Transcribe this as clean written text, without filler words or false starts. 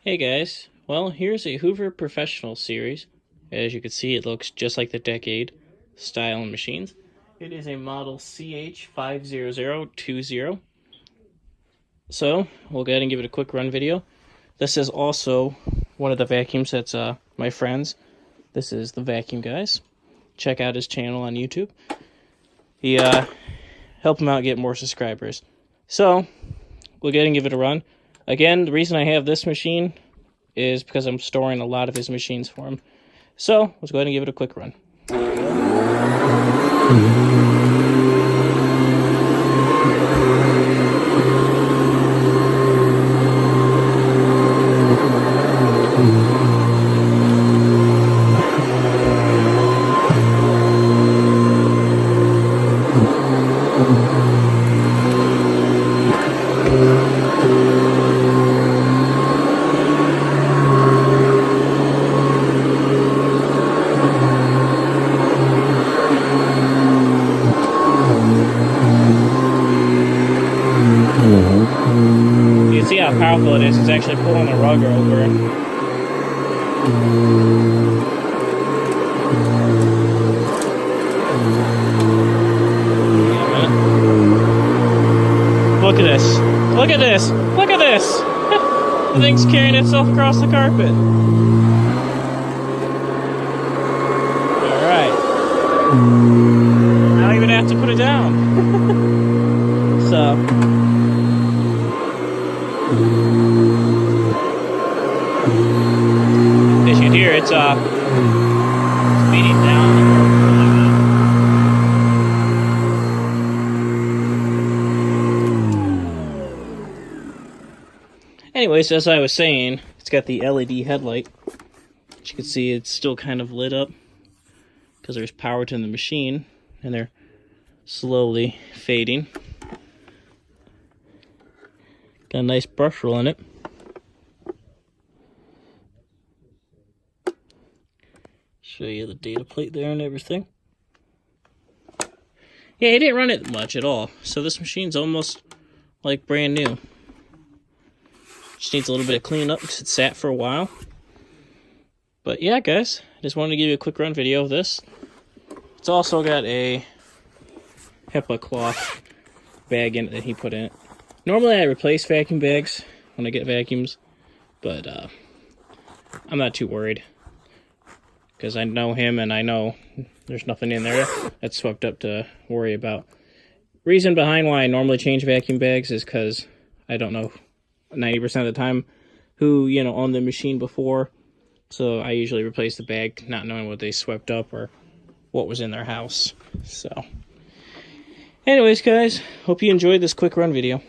Hey guys, well here's a Hoover Professional series. As you can see, it looks just like the Decade style machines. It is a model CH50020. So we'll go ahead and give it a quick run video. This is also one of the vacuums that's my friend's. This is the Vacuum Guys. Check out his channel on YouTube. He helped him out get more subscribers. So we'll go ahead and give it a run. Again, the reason I have this machine is because I'm storing a lot of his machines for him. So, let's go ahead and give it a quick run. You can see how powerful it is. It's actually pulling the rug over. Look at this. Look at this. Look at this. The thing's carrying itself across the carpet. Alright. I don't even have to put it down. So. As you can hear, it's speeding down. Anyways, as I was saying, it's got the LED headlight. As you can see, it's still kind of lit up because there's power to the machine, and they're slowly fading. Got a nice brush roll in it. Show you the data plate there and everything. Yeah, he didn't run it much at all, so this machine's almost like brand new. Just needs a little bit of cleanup because it sat for a while. But yeah, guys, I just wanted to give you a quick run video of this. It's also got a HEPA cloth bag in it that he put in it. Normally I replace vacuum bags when I get vacuums, but I'm not too worried because I know him and I know there's nothing in there that's swept up to worry about. Reason behind why I normally change vacuum bags is because I don't know 90% of the time who, owned the machine before, so I usually replace the bag not knowing what they swept up or what was in their house. So anyways, guys, hope you enjoyed this quick run video.